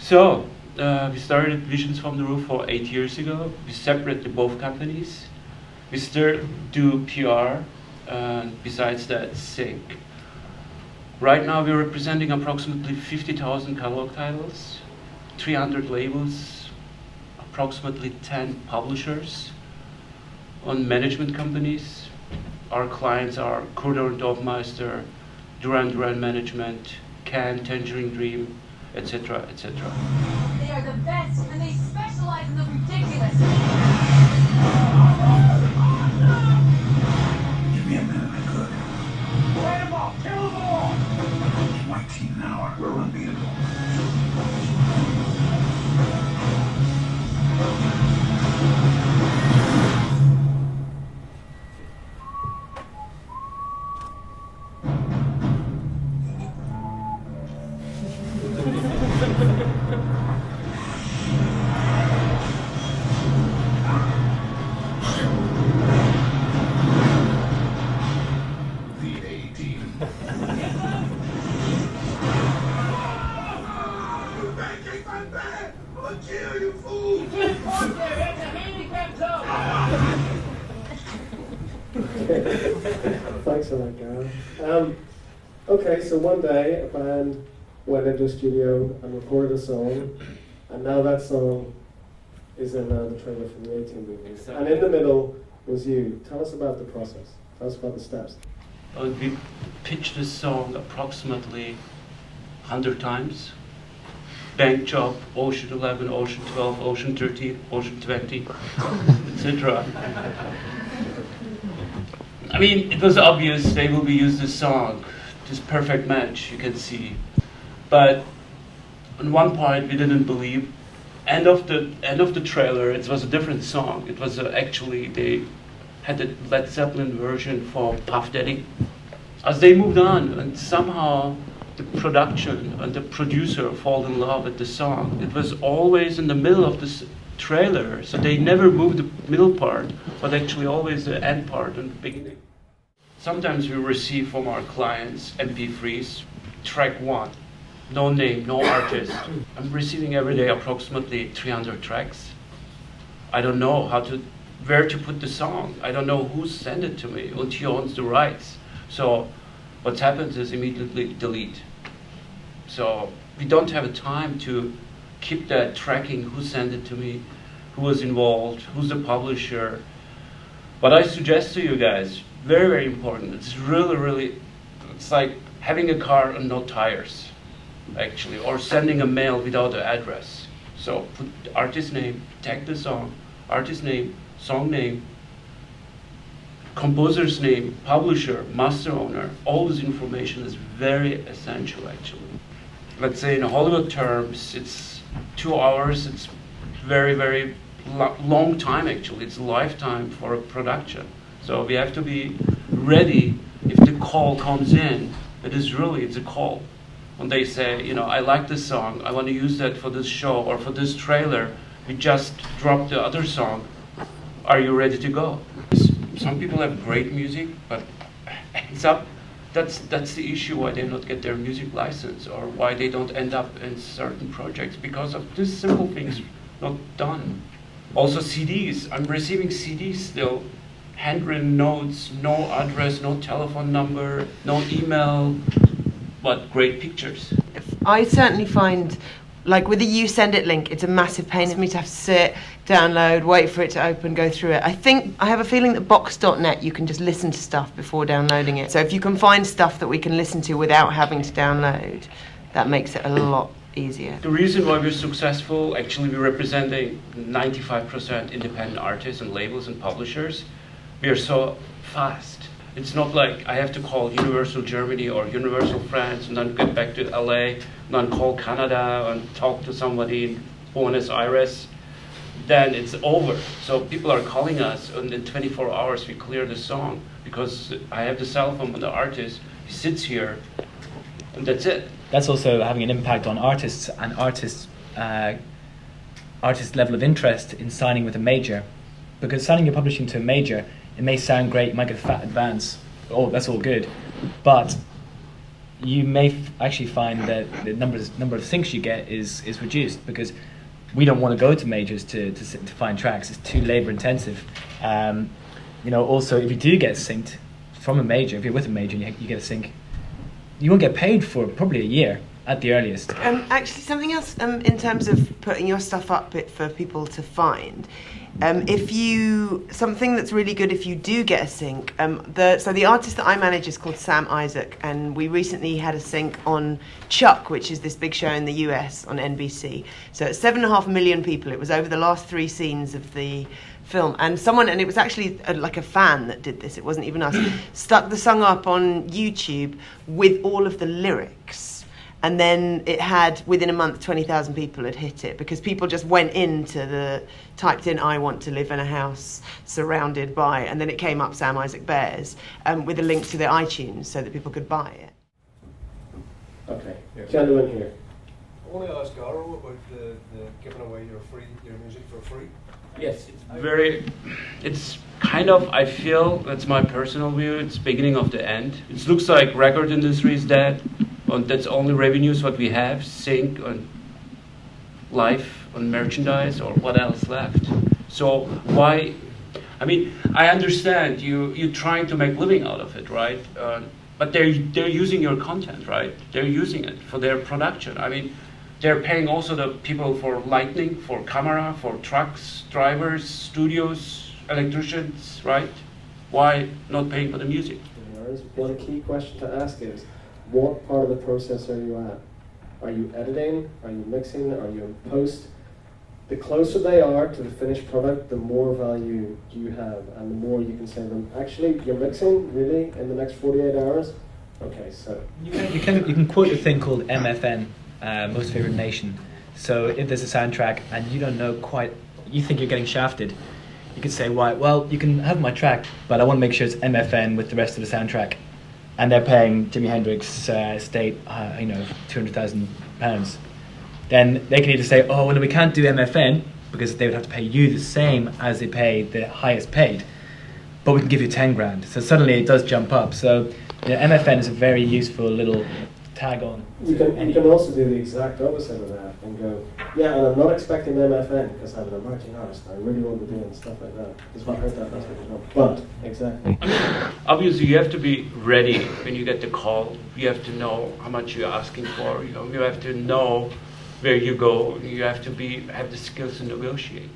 So, we started Visions from the Roof for 8 years ago. We separated both companies. We still do PR, besides that, sync. Right now we're representing approximately 50,000 catalog titles, 300 labels, approximately 10 publishers, on management companies. Our clients are Kurder & Dorfmeister, Duran Duran Management, Can, Tangerine Dream, etc., etc. They are the best, and they specialize in the ridiculous. Give me a minute, I could. Light them all! Kill them all! My team now, we're unbeatable. Thanks for that, Garo. Okay, so one day a band went into a studio and recorded a song, and now that song is in the trailer for the A-Team movie. Exactly. And in the middle was you. Tell us about the process. Tell us about the steps. We pitched this song approximately 100 times. Bank Job, Ocean 11, Ocean 12, Ocean 13, Ocean 20, etc. I mean, it was obvious they will be used this song, this perfect match, you can see. But on one part we didn't believe. End of the trailer, it was a different song. It was actually, they had the Led Zeppelin version for Puff Daddy. As they moved on, and somehow the production and the producer fall in love with the song. It was always in the middle of this trailer, so they never moved the middle part, but actually always the end part and the beginning. Sometimes we receive from our clients MP3s, track 1, no name, no artist. I'm receiving every day approximately 300 tracks. I don't know where to put the song. I don't know who sent it to me, and who owns the rights. So what happens is immediately delete. So we don't have a time to keep that tracking, who sent it to me, who was involved, who's the publisher. What I suggest to you guys, very, very important, it's really, it's like having a car and no tires, actually, or sending a mail without an address. So put the artist name, tag the song, artist name, song name, composer's name, publisher, master owner. All this information is very essential, actually. Let's say in Hollywood terms, it's 2 hours. It's very long time, actually. It's a lifetime for a production. So we have to be ready if the call comes in. It's a call. When they say, you know, I like this song, I want to use that for this show or for this trailer, we just dropped the other song. Are you ready to go? Some people have great music, but ends up, that's the issue why they don't get their music license or why they don't end up in certain projects, because of these simple things not done. Also CDs, I'm receiving CDs still, handwritten notes, no address, no telephone number, no email, but great pictures. I certainly find, like with the You Send It link, it's a massive pain for me to have to sit, download, wait for it to open, go through it. I have a feeling that box.net you can just listen to stuff before downloading it. So if you can find stuff that we can listen to without having to download, that makes it a lot easier. The reason why we're successful, actually we're representing 95% independent artists and labels and publishers. We are so fast. It's not like I have to call Universal Germany or Universal France and then get back to LA and then call Canada and talk to somebody in Buenos Aires. Then it's over. So people are calling us and in 24 hours we clear the song because I have the cell phone of the artist. He sits here and that's it. That's also having an impact on artists and artists' level of interest in signing with a major. Because signing your publishing to a major, it may sound great, you might get a fat advance, oh, that's all good, but you may actually find that the number of syncs you get is reduced, because we don't want to go to majors to find tracks. It's too labor intensive. Also, if you do get synced from a major, if you're with a major and you get a sync, you won't get paid for probably a year at the earliest. Actually, something else in terms of putting your stuff up for people to find. Something that's really good if you do get a sync. So the artist that I manage is called Sam Isaac, and we recently had a sync on Chuck, which is this big show in the US on NBC. So it's 7.5 million people. It was over the last 3 scenes of the film, and it was actually like a fan that did this. It wasn't even us. Stuck the song up on YouTube with all of the lyrics. And then it had, within a month, 20,000 people had hit it, because people just went typed in, I want to live in a house surrounded by, and then it came up Sam Isaac Bears with a link to the iTunes so that people could buy it. Okay, gentlemen here. I want to ask Garo about the giving away your music for free. Yes, it's kind of, I feel, that's my personal view, it's beginning of the end. It looks like record industry is dead. That's only revenues what we have, sync on live, on merchandise, or what else left. So why, I understand you're trying to make living out of it, right? But they're using your content, right? They're using it for their production. They're paying also the people for lighting, for camera, for trucks, drivers, studios, electricians, right? Why not paying for the music? One key question to ask is, what part of the process are you at? Are you editing? Are you mixing? Are you in post? The closer they are to the finished product, the more value you have, and the more you can say to them, actually, you're mixing, really, in the next 48 hours? Okay, so... You can quote a thing called MFN, Most Favored Nation. So if there's a soundtrack and you don't know quite, you think you're getting shafted, you could say, well, you can have my track, but I want to make sure it's MFN with the rest of the soundtrack. And they're paying Jimi Hendrix estate, £200,000. Then they can either say, oh, well, we can't do MFN, because they would have to pay you the same as they pay the highest paid, but we can give you 10 grand. So suddenly it does jump up. So MFN is a very useful little tag on. You can also do the exact opposite of that and go, yeah, and I'm not expecting MFN because I'm an emerging artist. I really want to be doing stuff like that. Because when I heard that, that's what you know. But, exactly. Obviously, you have to be ready when you get the call. You have to know how much you're asking for. You have to know where you go. You have to have the skills to negotiate.